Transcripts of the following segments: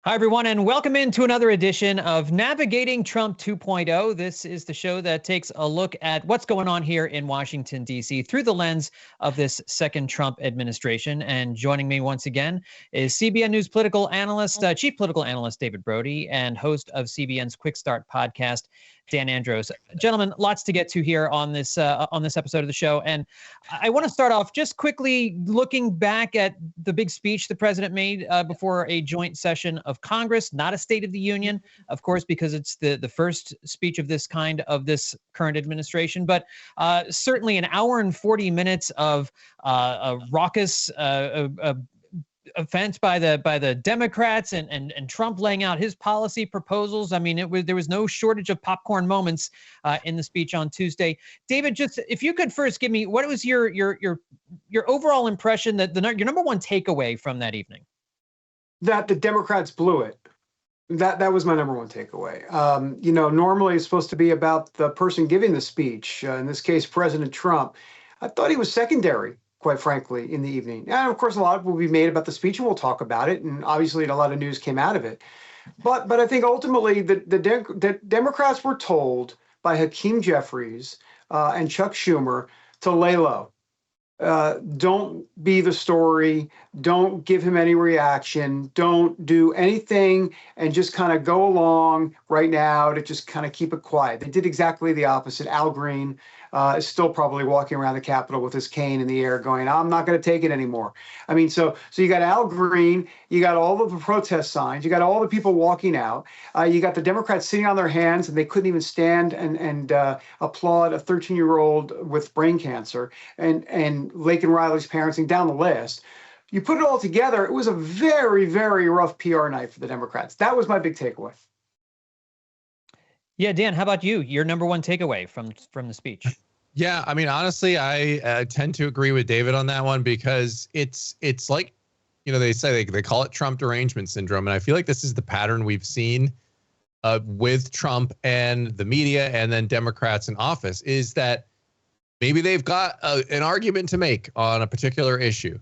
Hi, everyone, and welcome into another edition of Navigating Trump 2.0. This is the show that takes a look at what's going on here in Washington, D.C. through the lens of this second Trump administration. And joining me once again is CBN News political analyst, chief political analyst David Brody, and host of CBN's Quick Start podcast, Dan Andros. Gentlemen, lots to get to here on this episode of the show. And I want to start off just quickly looking back at the big speech the president made before a joint session of Congress, not a State of the Union, of course, because it's the first speech of this kind of this current administration, but certainly an hour and 40 minutes of a raucous offense by the Democrats and Trump laying out his policy proposals. I mean, there was no shortage of popcorn moments in the speech on Tuesday. David, just if you could first give me what was your overall impression, that your number one takeaway from that evening? That the Democrats blew it. That was my number one takeaway. Normally it's supposed to be about the person giving the speech. In this case, President Trump. I thought he was secondary, quite frankly, in the evening. And of course, a lot will be made about the speech, and we'll talk about it. And obviously, a lot of news came out of it. But I think ultimately the Democrats were told by Hakeem Jeffries and Chuck Schumer to lay low. Don't be the story. Don't give him any reaction. Don't do anything, and just kind of go along right now to just kind of keep it quiet. They did exactly the opposite. Al Green is still probably walking around the Capitol with his cane in the air going, I'm not going to take it anymore. I mean, so you got Al Green, you got all of the protest signs, you got all the people walking out, you got the Democrats sitting on their hands, and they couldn't even stand and applaud a 13-year-old with brain cancer, and Laken Riley's parenting, down the list. You put it all together, it was a very, very rough PR night for the Democrats. That was my big takeaway. Yeah, Dan, how about you? Your number one takeaway from the speech? Yeah, I mean, honestly, I tend to agree with David on that one, because it's like, they say they call it Trump derangement syndrome. And I feel like this is the pattern we've seen with Trump and the media and then Democrats in office, is that maybe they've got an argument to make on a particular issue,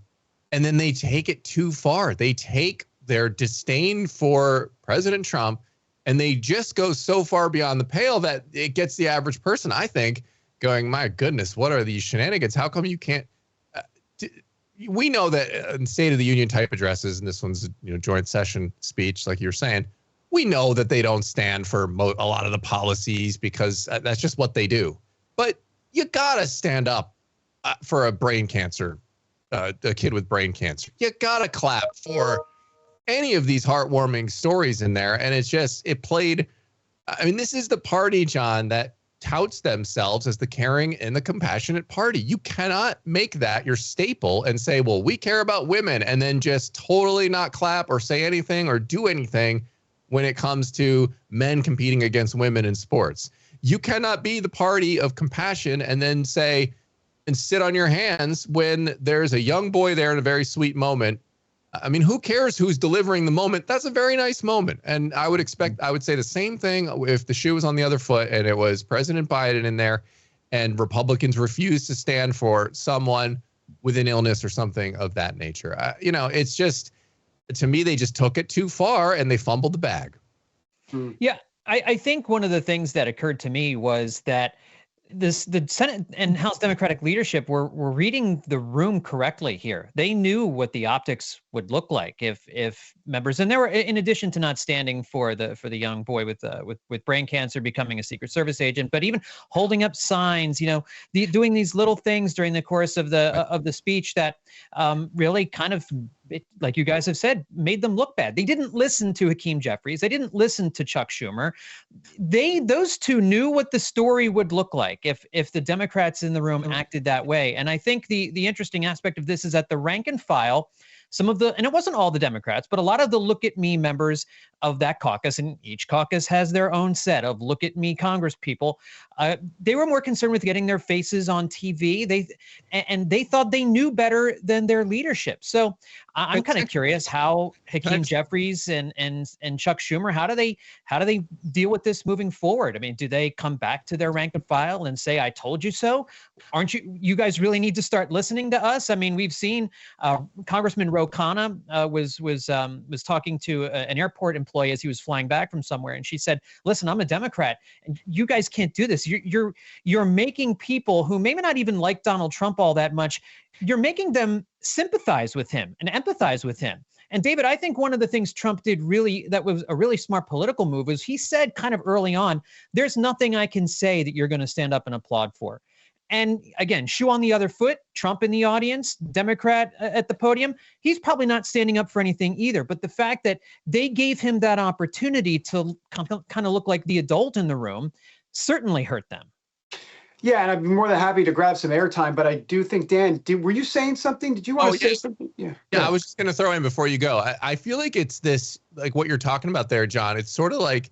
and then they take it too far. They take their disdain for President Trump, and they just go so far beyond the pale that it gets the average person, I think, going, my goodness, what are these shenanigans? How come you can't? We know that in State of the Union type addresses, and this one's joint session speech, like you're saying, we know that they don't stand for a lot of the policies, because that's just what they do. But you gotta stand up for a brain cancer, a kid with brain cancer. You gotta clap for any of these heartwarming stories in there. And it played, I mean, this is the party, John, that touts themselves as the caring and the compassionate party. You cannot make that your staple and say, well, we care about women, and then just totally not clap or say anything or do anything when it comes to men competing against women in sports. You cannot be the party of compassion and then say and sit on your hands when there's a young boy there in a very sweet moment. I mean, who cares who's delivering the moment? That's a very nice moment. And I would say the same thing if the shoe was on the other foot and it was President Biden in there and Republicans refused to stand for someone with an illness or something of that nature. It's just, to me, they just took it too far and they fumbled the bag. Yeah, I think one of the things that occurred to me was that the Senate and House Democratic leadership were reading the room correctly here. They knew what the optics would look like if members, and they were, in addition to not standing for the young boy with brain cancer becoming a Secret Service agent, but even holding up signs, doing these little things during the course of the speech that really kind of, like you guys have said, made them look bad. They didn't listen to Hakeem Jeffries. They didn't listen to Chuck Schumer. Those two knew what the story would look like if the Democrats in the room acted that way. And I think the interesting aspect of this is that the rank and file, and it wasn't all the Democrats, but a lot of the Look at Me members of that caucus, and each caucus has their own set of look at me Congress people. They were more concerned with getting their faces on TV. They thought they knew better than their leadership. So I'm kind of curious how Hakeem Jeffries and Chuck Schumer, how do they deal with this moving forward? I mean, do they come back to their rank and file and say, I told you so? Aren't you guys really need to start listening to us? I mean, we've seen Congressman Ro Khanna was talking to an airport employee as he was flying back from somewhere, and she said, listen, I'm a Democrat, and you guys can't do this. You're making people who maybe not even like Donald Trump all that much, you're making them sympathize with him and empathize with him. And David, I think one of the things Trump did that was a really smart political move was he said kind of early on, there's nothing I can say that you're going to stand up and applaud for. And again, shoe on the other foot, Trump in the audience, Democrat at the podium, he's probably not standing up for anything either. But the fact that they gave him that opportunity to kind of look like the adult in the room certainly hurt them. Yeah, and I'd be more than happy to grab some airtime, but I do think, Dan, were you saying something? Did you want to say something? Yeah, I was just going to throw in before you go. I feel like it's this, like what you're talking about there, John. It's sort of like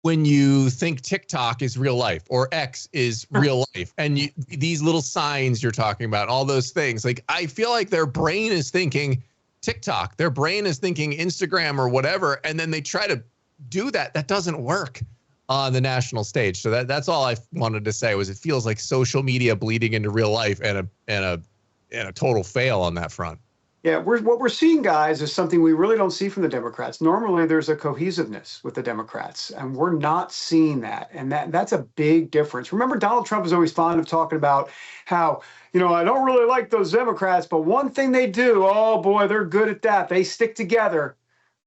when you think TikTok is real life or X is real life, and these little signs you're talking about, all those things. Like, I feel like their brain is thinking TikTok, their brain is thinking Instagram or whatever, and then they try to do that. That doesn't work on the national stage. So that's all I wanted to say was it feels like social media bleeding into real life and a total fail on that front. Yeah, what we're seeing, guys, is something we really don't see from the Democrats. Normally, there's a cohesiveness with the Democrats, and we're not seeing that. And that's a big difference. Remember, Donald Trump is always fond of talking about how, I don't really like those Democrats, but one thing they do, oh boy, they're good at that. They stick together.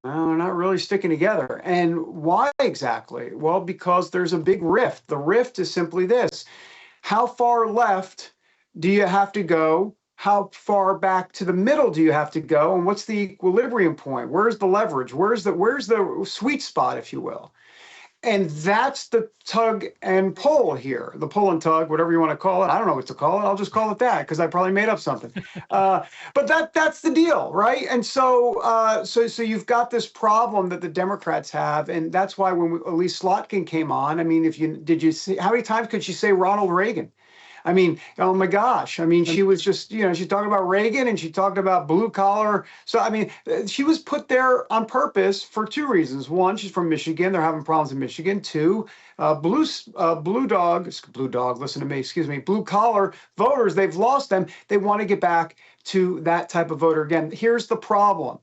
Well, they're not really sticking together. And why exactly? Well, because there's a big rift. The rift is simply this. How far left do you have to go? How far back to the middle do you have to go? And what's the equilibrium point? Where's the leverage? Where's the sweet spot, if you will? And that's the tug and pull here, the pull and tug, whatever you want to call it. I don't know what to call it. I'll just call it that because I probably made up something. But that's the deal, right? And so you've got this problem that the Democrats have, and that's why when Elise Slotkin came on, I mean, did you see how many times could she say Ronald Reagan? I mean, oh my gosh. I mean, she was just, she talked about Reagan and she talked about blue collar. So, I mean, she was put there on purpose for two reasons. One, she's from Michigan. They're having problems in Michigan. Two, blue collar voters, they've lost them. They want to get back to that type of voter again. Here's the problem.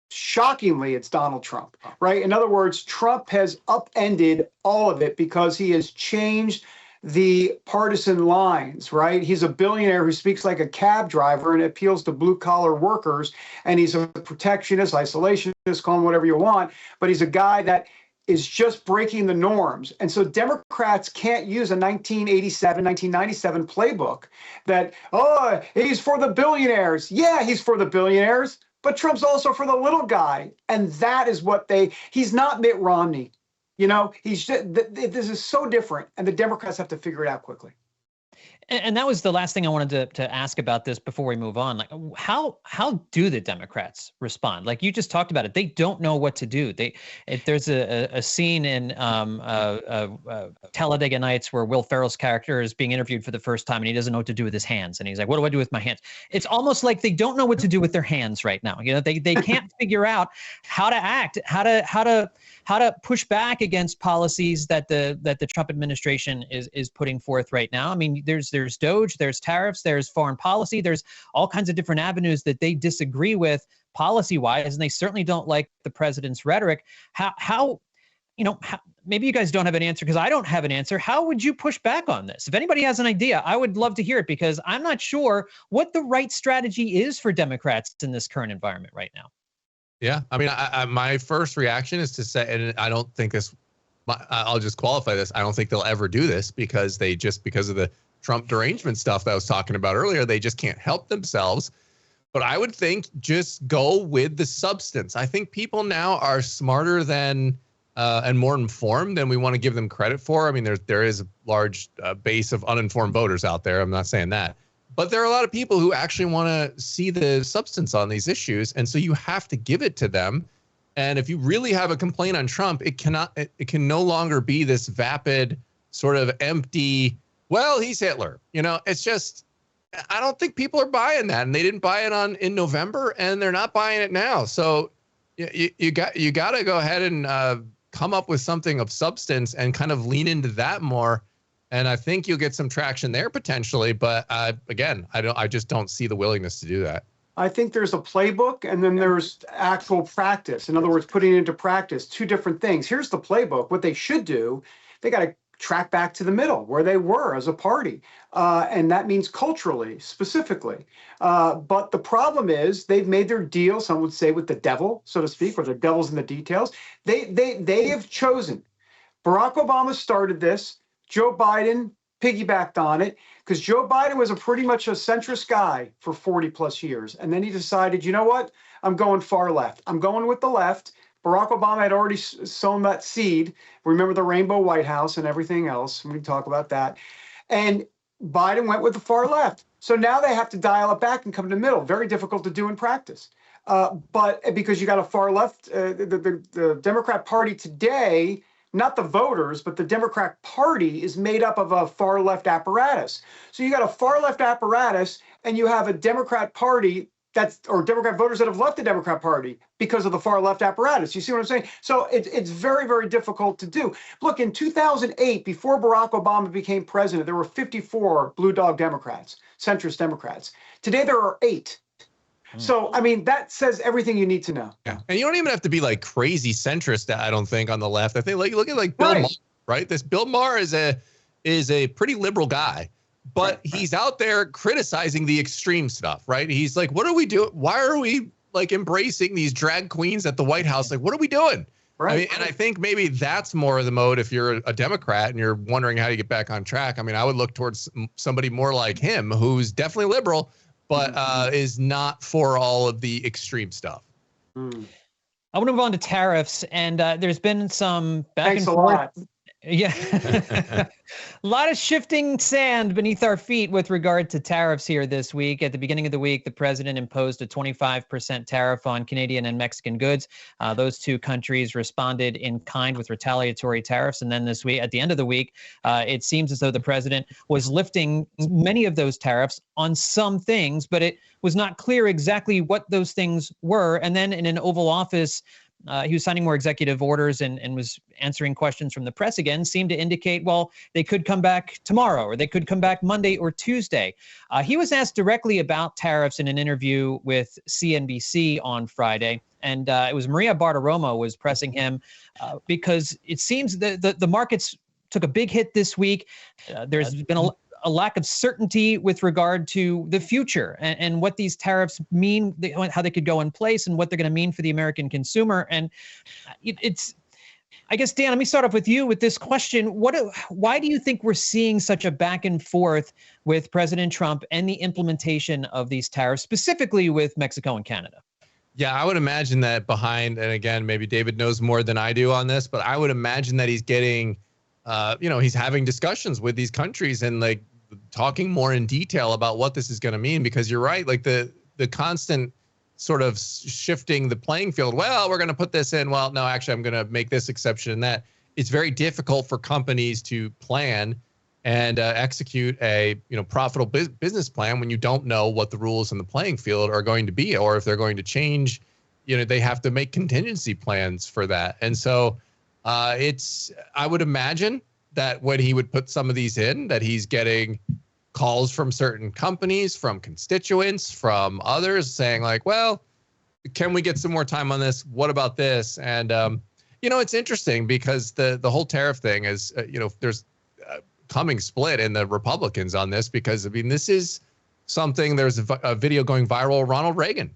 Shockingly, it's Donald Trump, right? In other words, Trump has upended all of it because he has changed the partisan lines, right? He's a billionaire who speaks like a cab driver and appeals to blue collar workers. And he's a protectionist, isolationist, call him whatever you want. But he's a guy that is just breaking the norms. And so Democrats can't use a 1987, 1997 playbook that, oh, he's for the billionaires. Yeah, he's for the billionaires, but Trump's also for the little guy. And that is what he's not Mitt Romney. This is so different, and the Democrats have to figure it out quickly. And that was the last thing I wanted to ask about this before we move on. Like, how do the Democrats respond? Like you just talked about it, they don't know what to do. There's a scene in Talladega Nights where Will Ferrell's character is being interviewed for the first time, and he doesn't know what to do with his hands. And he's like, "What do I do with my hands?" It's almost like they don't know what to do with their hands right now. They can't figure out how to act, how to push back against policies that the Trump administration is putting forth right now. I mean, there's DOGE, there's tariffs, there's foreign policy, there's all kinds of different avenues that they disagree with policy-wise, and they certainly don't like the president's rhetoric. How maybe you guys don't have an answer because I don't have an answer. How would you push back on this? If anybody has an idea, I would love to hear it because I'm not sure what the right strategy is for Democrats in this current environment right now. Yeah, I mean, my first reaction is to say, and I don't think I'll just qualify this. I don't think they'll ever do this because of the Trump derangement stuff that I was talking about earlier, they just can't help themselves. But I would think just go with the substance. I think people now are smarter than and more informed than we want to give them credit for. I mean, there is a large base of uninformed voters out there. I'm not saying that. But there are a lot of people who actually want to see the substance on these issues. And so you have to give it to them. And if you really have a complaint on Trump, it can no longer be this vapid sort of empty, well, he's Hitler. It's just, I don't think people are buying that, and they didn't buy it in November, and they're not buying it now. So you got to go ahead and come up with something of substance and kind of lean into that more. And I think you'll get some traction there potentially. But again, I just don't see the willingness to do that. I think there's a playbook and then there's actual practice. In other words, putting it into practice, two different things. Here's the playbook. What they should do, they got to track back to the middle where they were as a party. And that means culturally, specifically. But the problem is they've made their deal, some would say, with the devil, so to speak, or the devil's in the details. They have chosen. Barack Obama started this. Joe Biden piggybacked on it because Joe Biden was pretty much a centrist guy for 40 plus years. And then he decided, you know what? I'm going far left. I'm going with the left. Barack Obama had already sown that seed. Remember the Rainbow White House and everything else. We can talk about that. And Biden went with the far left. So now they have to dial it back and come to the middle. Very difficult to do in practice. But because you got a far left, the Democrat Party today, not the voters, but the Democrat Party is made up of a far left apparatus. So you got a far left apparatus and you have a Democrat Party or Democrat voters that have left the Democrat Party because of the far left apparatus. You see what I'm saying? So it's very, very difficult to do. Look, in 2008, before Barack Obama became president, there were 54 blue dog Democrats, centrist Democrats. Today, there are 8. So, I mean, that says everything you need to know. Yeah. And you don't even have to be like crazy centrist, I don't think, on the left. I think look at Bill Maher, right? This Bill Maher is a pretty liberal guy. But he's out there criticizing the extreme stuff, right? He's like, what are we doing? Why are we like embracing these drag queens at the White House? Like, what are we doing? Right. I mean, and I think maybe that's more of the mode if you're a Democrat and you're wondering how to get back on track. I mean, I would look towards somebody more like him, who's definitely liberal, but is not for all of the extreme stuff. I want to move on to tariffs. And there's been some back Thanks and forth. a lot. Yeah, a lot of shifting sand beneath our feet with regard to tariffs here this week. At the beginning of the week, the president imposed a 25% tariff on Canadian and Mexican goods. Those two countries responded in kind with retaliatory tariffs. And then this week, at the end of the week, it seems as though the president was lifting many of those tariffs on some things, but it was not clear exactly what those things were. And then in an Oval Office, he was signing more executive orders and was answering questions from the press again, seemed to indicate, well, they could come back tomorrow or they could come back Monday or Tuesday. He was asked directly about tariffs in an interview with CNBC on Friday. And it was Maria Bartiromo was pressing him because it seems that the markets took a big hit this week. There's been a lack of certainty with regard to the future and what these tariffs mean, how they could go in place and what they're going to mean for the American consumer. And it's, I guess, Dan, let me start off with you with this question. Why do you think we're seeing such a back and forth with President Trump and the implementation of these tariffs, specifically with Mexico and Canada? Yeah, I would imagine that behind, and again, maybe David knows more than I do on this, but I would imagine that he's getting he's having discussions with these countries and like talking more in detail about what this is going to mean, because you're right, like the constant sort of shifting the playing field. Well, we're going to put this in. Well, no, actually, I'm going to make this exception and that. It's very difficult for companies to plan and execute a profitable business plan when you don't know what the rules in the playing field are going to be, or if they're going to change. They have to make contingency plans for that, and so. I would imagine that when he would put some of these in, that he's getting calls from certain companies, from constituents, from others saying like, well, can we get some more time on this? What about this? And, it's interesting because the whole tariff thing is, there's a coming split in the Republicans on this, because, I mean, this is something, there's a video going viral, Ronald Reagan,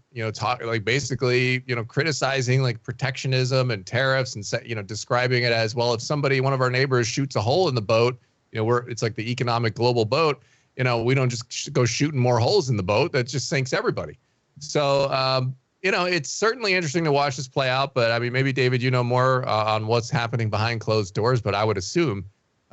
basically, criticizing like protectionism and tariffs and, describing it as, well, if one of our neighbors shoots a hole in the boat, it's like the economic global boat, we don't just go shooting more holes in the boat. That just sinks everybody. So, it's certainly interesting to watch this play out, but I mean, maybe David, more on what's happening behind closed doors, but I would assume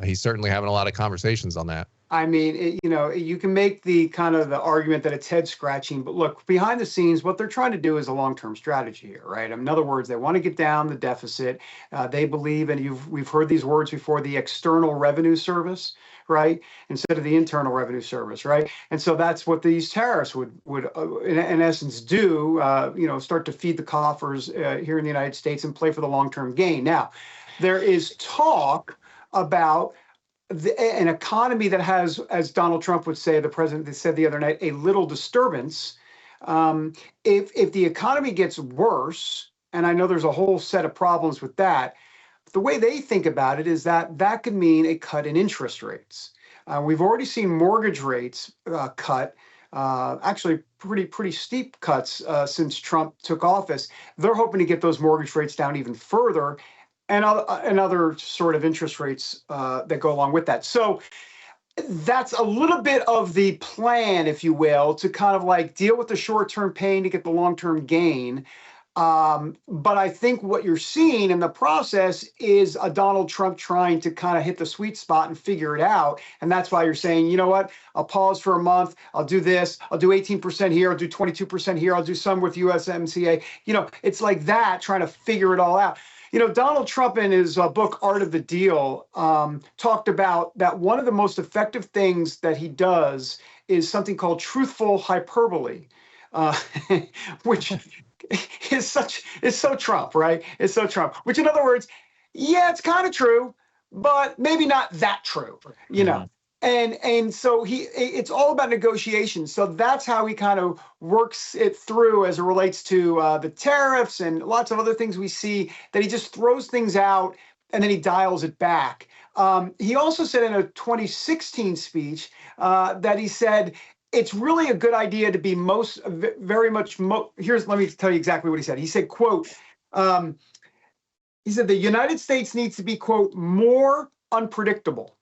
he's certainly having a lot of conversations on that. I mean, you can make the kind of the argument that it's head scratching, but look, behind the scenes, what they're trying to do is a long-term strategy here, right? In other words, they want to get down the deficit. They believe, and we've heard these words before, the external revenue service, right, instead of the internal revenue service, right? And so that's what these tariffs would in essence do, start to feed the coffers here in the United States and play for the long-term gain. Now, there is talk about an economy that has, as Donald Trump would say, the president said the other night, a little disturbance. If the economy gets worse, and I know there's a whole set of problems with that, the way they think about it is that that could mean a cut in interest rates. We've already seen mortgage rates cut, actually pretty steep cuts since Trump took office. They're hoping to get those mortgage rates down even further, and other sort of interest rates that go along with that. So that's a little bit of the plan, if you will, to kind of like deal with the short-term pain to get the long-term gain. But I think what you're seeing in the process is a Donald Trump trying to kind of hit the sweet spot and figure it out. And that's why you're saying, you know what, I'll pause for a month. I'll do this. I'll do 18% here. I'll do 22% here. I'll do some with USMCA. It's like that, trying to figure it all out. Donald Trump in his book, Art of the Deal, talked about that one of the most effective things that he does is something called truthful hyperbole, which is so Trump, right? It's so Trump, which in other words, yeah, it's kind of true, but maybe not that true, And so it's all about negotiations. So that's how he kind of works it through as it relates to the tariffs and lots of other things we see, that he just throws things out and then he dials it back. He also said in a 2016 speech that he said, it's really a good idea to be let me tell you exactly what he said. He said, quote, he said, the United States needs to be, quote, more unpredictable.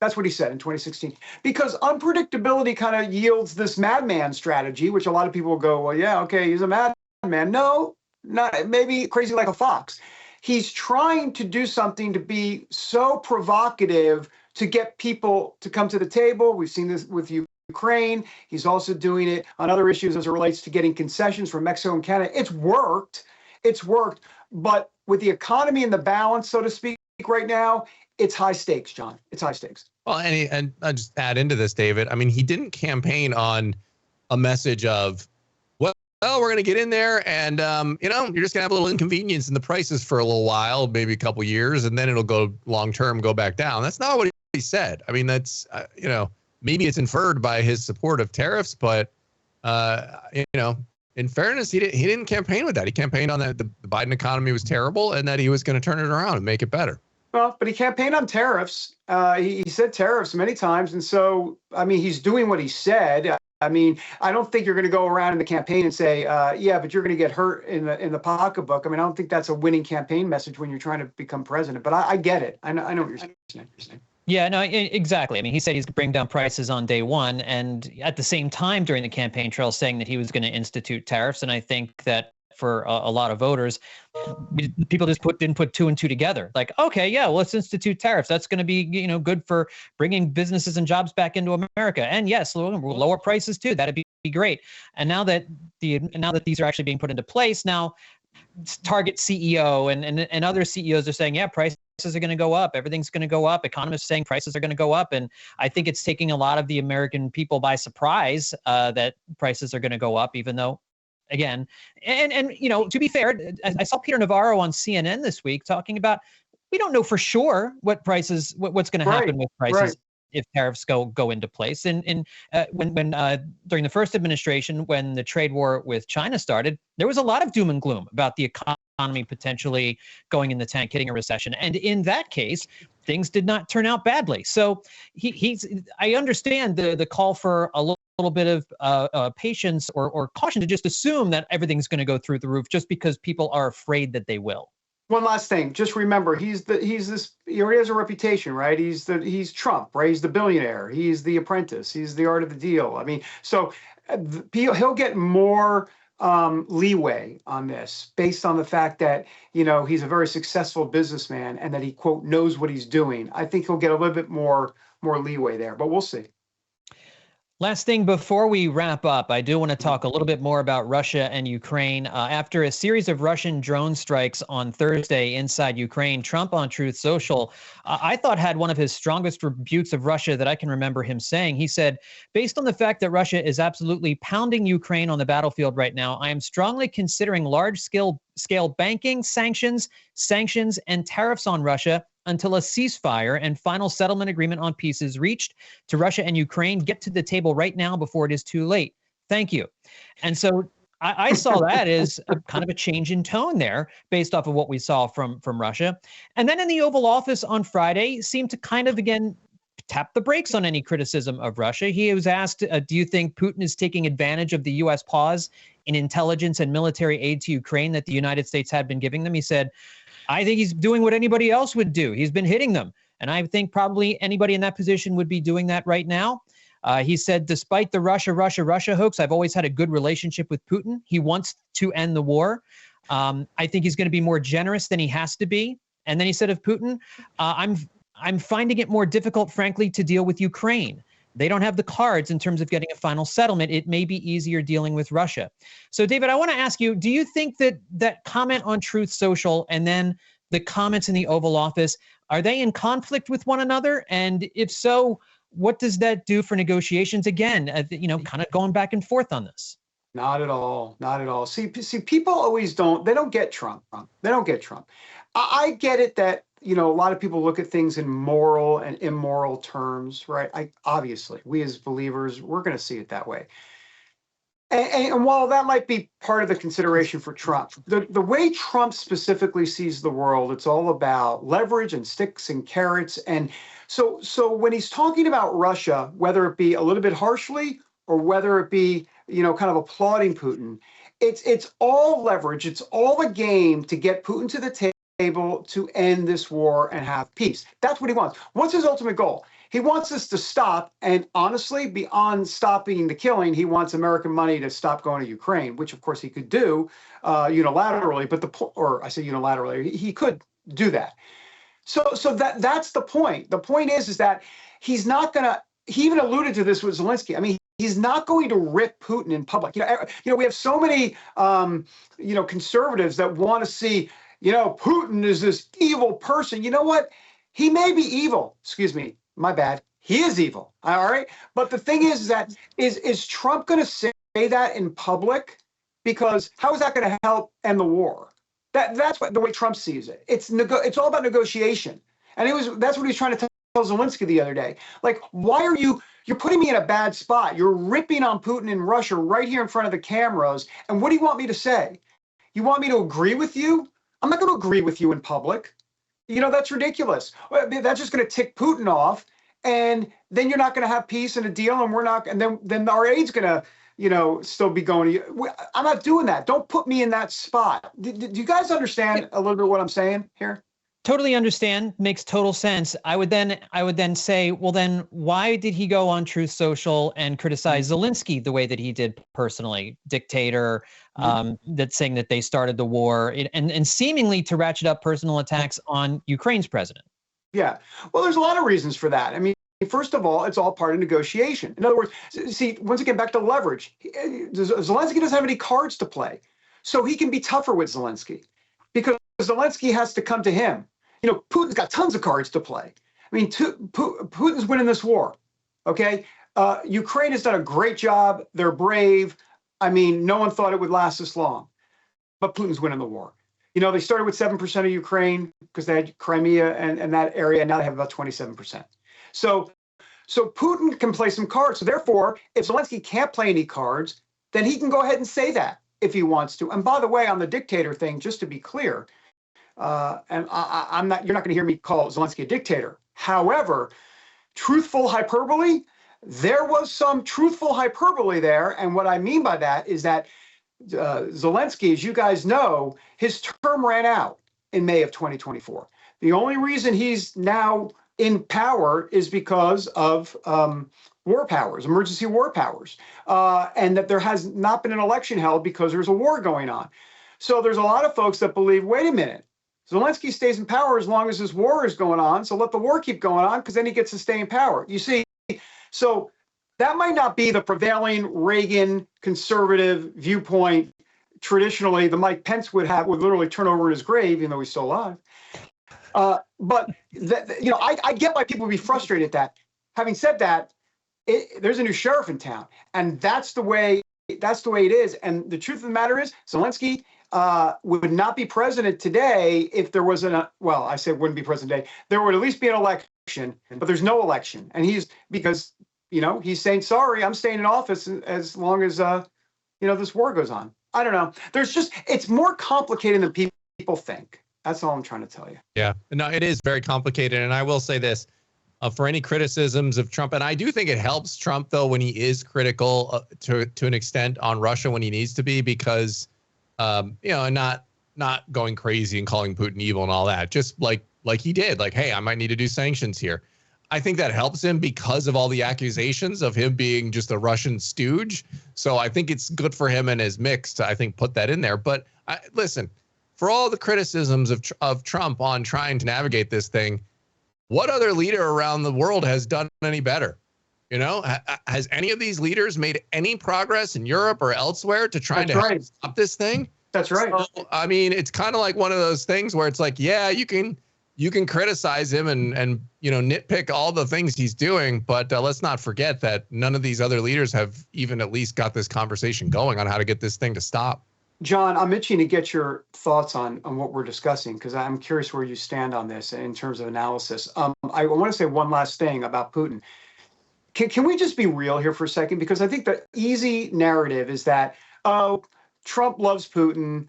That's what he said in 2016, because unpredictability kind of yields this madman strategy, which a lot of people will go, well, yeah, okay, he's a madman. No, not maybe crazy like a fox. He's trying to do something to be so provocative to get people to come to the table. We've seen this with Ukraine. He's also doing it on other issues as it relates to getting concessions from Mexico and Canada. It's worked. But with the economy in the balance, so to speak, right now, it's high stakes, John. It's high stakes. Well, and I'll just add into this, David. I mean, he didn't campaign on a message of, well, we're going to get in there and, you're just going to have a little inconvenience in the prices for a little while, maybe a couple years, and then it'll go long-term, go back down. That's not what he said. I mean, that's, maybe it's inferred by his support of tariffs, but, in fairness, he didn't campaign with that. He campaigned on that the Biden economy was terrible and that he was going to turn it around and make it better. Well, but he campaigned on tariffs. He said tariffs many times. And so, I mean, he's doing what he said. I mean, I don't think you're going to go around in the campaign and say, yeah, but you're going to get hurt in the pocketbook. I mean, I don't think that's a winning campaign message when you're trying to become president. But I get it. I know what you're saying. Yeah, no, exactly. I mean, he said he's going to bring down prices on day one, and at the same time during the campaign trail saying that he was going to institute tariffs. And I think that for a lot of voters, people just didn't put two and two together. Like, okay, yeah, well, let's institute tariffs. That's going to be, good for bringing businesses and jobs back into America. And yes, lower prices too. That'd be great. And now that these are actually being put into place, now Target CEO and other CEOs are saying, yeah, prices are going to go up. Everything's going to go up. Economists saying prices are going to go up. And I think it's taking a lot of the American people by surprise that prices are going to go up, even though, again, and to be fair, I saw Peter Navarro on CNN this week talking about, we don't know for sure what's going to happen with prices if tariffs go into place. And when during the first administration, when the trade war with China started, there was a lot of doom and gloom about the economy potentially going in the tank, hitting a recession. And in that case, things did not turn out badly. So I understand the call for a little bit of patience or caution to just assume that everything's going to go through the roof just because people are afraid that they will. One last thing, just remember, he has a reputation, right? He's Trump, right? He's the billionaire. He's the apprentice. He's the art of the deal. I mean, so he'll get more leeway on this based on the fact that, he's a very successful businessman and that he, quote, knows what he's doing. I think he'll get a little bit more more leeway there, but we'll see. Last thing before we wrap up, I do want to talk a little bit more about Russia and Ukraine. After a series of Russian drone strikes on Thursday inside Ukraine, Trump on Truth Social, I thought had one of his strongest rebukes of Russia that I can remember him saying. He said, based on the fact that Russia is absolutely pounding Ukraine on the battlefield right now, I am strongly considering large-scale banking sanctions, and tariffs on Russia until a ceasefire and final settlement agreement on peace is reached. To Russia and Ukraine, get to the table right now before it is too late. Thank you. And so I saw that as a kind of a change in tone there based off of what we saw from Russia. And then in the Oval Office on Friday seemed to kind of, again, tap the brakes on any criticism of Russia. He was asked, do you think Putin is taking advantage of the U.S. pause in intelligence and military aid to Ukraine that the United States had been giving them? He said, I think he's doing what anybody else would do. He's been hitting them. And I think probably anybody in that position would be doing that right now. He said, despite the Russia hoax, I've always had a good relationship with Putin. He wants to end the war. I think he's going to be more generous than he has to be. And then he said of Putin, I'm finding it more difficult, frankly, to deal with Ukraine. They don't have the cards in terms of getting a final settlement. It may be easier dealing with Russia. So, David, I want to ask you, do you think that that comment on Truth Social and then the comments in the Oval Office, are they in conflict with one another? And if so, what does that do for negotiations? Again, kind of going back and forth on this. Not at all. Not at all. See, people always they don't get Trump. They don't get Trump. I get it that, a lot of people look at things in moral and immoral terms, right? Obviously, we as believers, we're going to see it that way. And while that might be part of the consideration for Trump, the way Trump specifically sees the world, it's all about leverage and sticks and carrots. And so when he's talking about Russia, whether it be a little bit harshly or whether it be, kind of applauding Putin, it's all leverage. It's all a game to get Putin to the table to end this war and have peace. That's what he wants. What's his ultimate goal? He wants us to stop, and honestly, beyond stopping the killing, he wants American money to stop going to Ukraine, which of course he could do unilaterally, or I say unilaterally, he could do that. So that's the point. The point is that he's not going to, he even alluded to this with Zelensky. I mean, he's not going to rip Putin in public. We have so many, conservatives that want to see, Putin is this evil person. You know what? He may be evil. Excuse me. My bad. He is evil. All right. But the thing is that is Trump going to say that in public? Because how is that going to help end the war? That's the way Trump sees it. It's all about negotiation. And that's what he was trying to tell Zelensky the other day. Like, why are you're putting me in a bad spot? You're ripping on Putin in Russia right here in front of the cameras. And what do you want me to say? You want me to agree with you? I'm not going to agree with you in public. That's ridiculous. That's just going to tick Putin off, and then you're not going to have peace and a deal, and we're not. And then our aid's going to, still be going to you. I'm not doing that. Don't put me in that spot. Do you guys understand a little bit what I'm saying here? Totally understand. Makes total sense. I would then say, well, then why did he go on Truth Social and criticize Zelensky the way that he did personally? Dictator, that's saying that they started the war, and seemingly to ratchet up personal attacks on Ukraine's president. Yeah. Well, there's a lot of reasons for that. I mean, first of all, it's all part of negotiation. In other words, see, once again, back to leverage. Zelensky doesn't have any cards to play, so he can be tougher with Zelensky because Zelensky has to come to him. Putin's got tons of cards to play. I mean, Putin's winning this war, okay? Ukraine has done a great job. They're brave. I mean, no one thought it would last this long, but Putin's winning the war. They started with 7% of Ukraine because they had Crimea and that area, and now they have about 27%. So Putin can play some cards. So therefore, if Zelensky can't play any cards, then he can go ahead and say that if he wants to. And by the way, on the dictator thing, just to be clear, and you're not going to hear me call Zelensky a dictator. However, truthful hyperbole, there was some truthful hyperbole there. And what I mean by that is that Zelensky, as you guys know, his term ran out in May of 2024. The only reason he's now in power is because of war powers, emergency war powers, and that there has not been an election held because there's a war going on. So there's a lot of folks that believe, wait a minute, Zelensky stays in power as long as this war is going on. So let the war keep going on, because then he gets to stay in power. You see, so that might not be the prevailing Reagan conservative viewpoint. Traditionally, the Mike Pence would literally turn over in his grave, even though he's still alive. But I get why people would be frustrated at that. Having said that, there's a new sheriff in town, and that's the way it is. And the truth of the matter is, Zelensky would not be president today if there wasn't I say wouldn't be president today. There would at least be an election, but there's no election, and because he's saying, sorry, I'm staying in office as long as this war goes on. I don't know. It's more complicated than people think. That's all I'm trying to tell you. Yeah, no, it is very complicated. And I will say this, for any criticisms of Trump, and I do think it helps Trump, though, when he is critical to an extent on Russia when he needs to be, because, not going crazy and calling Putin evil and all that, just like he did, like, hey, I might need to do sanctions here. I think that helps him because of all the accusations of him being just a Russian stooge. So I think it's good for him and his mix to, I think, put that in there. But listen, for all the criticisms of Trump on trying to navigate this thing, what other leader around the world has done any better? Has any of these leaders made any progress in Europe or elsewhere to try to help stop this thing? That's right. So, I mean, it's kind of like one of those things where it's like, yeah, you can criticize him and nitpick all the things he's doing, but let's not forget that none of these other leaders have even at least got this conversation going on how to get this thing to stop. John, I'm itching to get your thoughts on what we're discussing, because I'm curious where you stand on this in terms of analysis. I want to say one last thing about Putin. Can we just be real here for a second? Because I think the easy narrative is that, Trump loves Putin,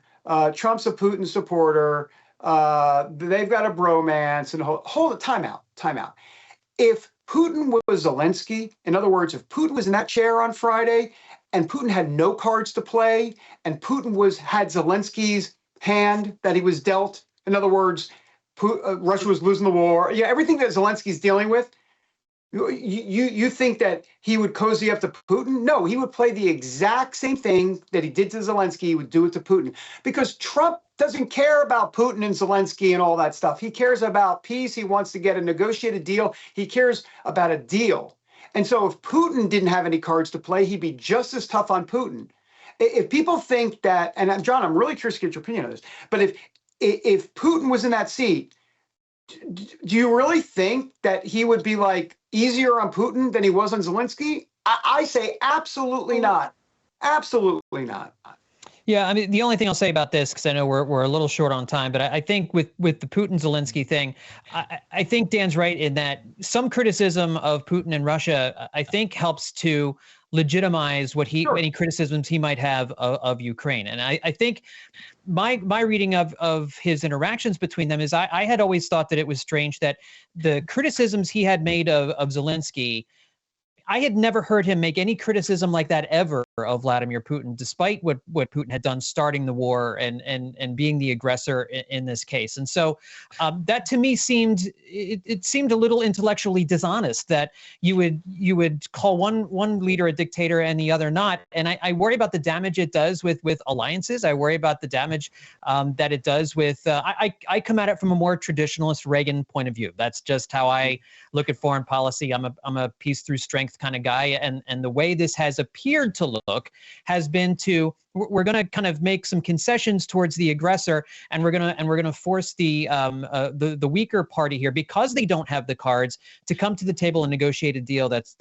Trump's a Putin supporter, they've got a bromance, and hold it, time out. If Putin was Zelensky, in other words, if Putin was in that chair on Friday and Putin had no cards to play, and Putin had Zelensky's hand that he was dealt, in other words, Russia was losing the war, everything that Zelensky's dealing with, you think that he would cozy up to Putin? No, he would play the exact same thing that he did to Zelensky, he would do it to Putin. Because Trump doesn't care about Putin and Zelensky and all that stuff. He cares about peace. He wants to get a negotiated deal. He cares about a deal. And so if Putin didn't have any cards to play, he'd be just as tough on Putin. If people think that, and John, I'm really curious to get your opinion on this, but if Putin was in that seat, do you really think that he would be like easier on Putin than he was on Zelensky? I say absolutely not. Absolutely not. Yeah, I mean, the only thing I'll say about this, because I know we're a little short on time, but I think with the Putin-Zelensky thing, I think Dan's right in that some criticism of Putin and Russia, I think, helps to legitimize any criticisms he might have of Ukraine. And I think my reading of his interactions between them is I had always thought that it was strange that the criticisms he had made of Zelensky, I had never heard him make any criticism like that ever of Vladimir Putin, despite what Putin had done starting the war and being the aggressor in this case. And so that to me seemed a little intellectually dishonest that you would call one leader a dictator and the other not. And I worry about the damage it does with alliances. I worry about the damage that it does with I come at it from a more traditionalist Reagan point of view. That's just how I look at foreign policy. I'm a peace through strength kind of guy, and the way this has appeared to look has been we're going to kind of make some concessions towards the aggressor, and we're going to force the weaker party here, because they don't have the cards, to come to the table and negotiate a deal that's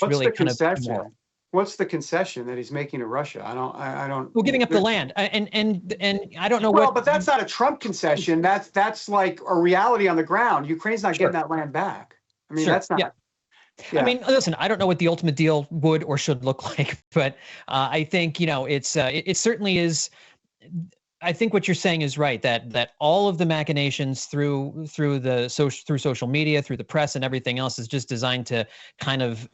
really kind of immoral. What's the concession that he's making to Russia? I don't. Well, giving up the land, and I don't know what. Well, but that's not a Trump concession. That's like a reality on the ground. Ukraine's not getting that land back. I mean, that's not. Yeah. I mean, listen, I don't know what the ultimate deal would or should look like, but I think, it certainly is. I think what you're saying is right, that all of the machinations through social media, through the press and everything else is just designed to kind of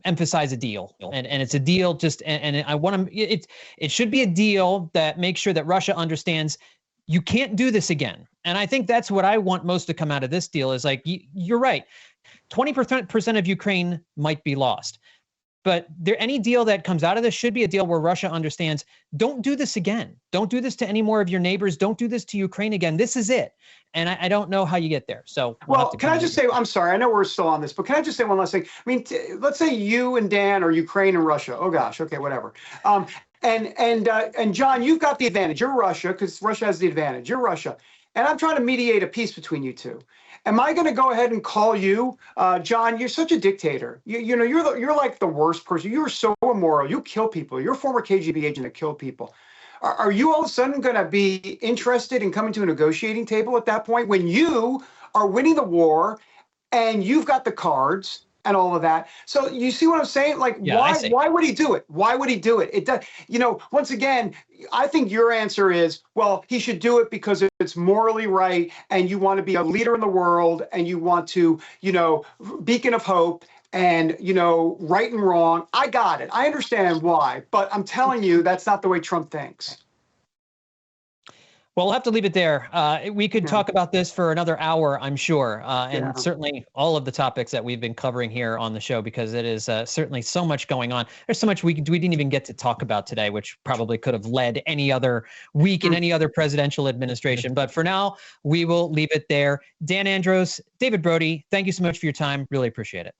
emphasize a deal, and it's a deal and I want to, it should be a deal that makes sure that Russia understands you can't do this again. And I think that's what I want most to come out of this deal is like, you're right. 20% of Ukraine might be lost. But any deal that comes out of this should be a deal where Russia understands, don't do this again. Don't do this to any more of your neighbors. Don't do this to Ukraine again. This is it. And I don't know how you get there. So well, can I just say, I'm sorry, I know we're still on this, but can I just say one last thing? I mean, let's say you and Dan are Ukraine and Russia. Oh gosh, okay, whatever. And John, you've got the advantage. You're Russia because Russia has the advantage. You're Russia, and I'm trying to mediate a peace between you two. Am I going to go ahead and call you, John? You're such a dictator. You know, you're like the worst person. You are so immoral. You kill people. You're a former KGB agent that killed people. Are you all of a sudden going to be interested in coming to a negotiating table at that point when you are winning the war and you've got the cards and all of that? So you see what I'm saying? Like, yeah, why would he do it? Why would he do it? It does, you know, once again, I think your answer is, well, he should do it because it's morally right and you want to be a leader in the world and you want to, you know, beacon of hope and, you know, right and wrong. I got it. I understand why, but I'm telling you, that's not the way Trump thinks. Well, we'll have to leave it there. We could talk about this for another hour, I'm sure, and certainly all of the topics that we've been covering here on the show, because it is certainly so much going on. There's so much we didn't even get to talk about today, which probably could have led any other week in any other presidential administration. But for now, we will leave it there. Dan Andros, David Brody, thank you so much for your time. Really appreciate it.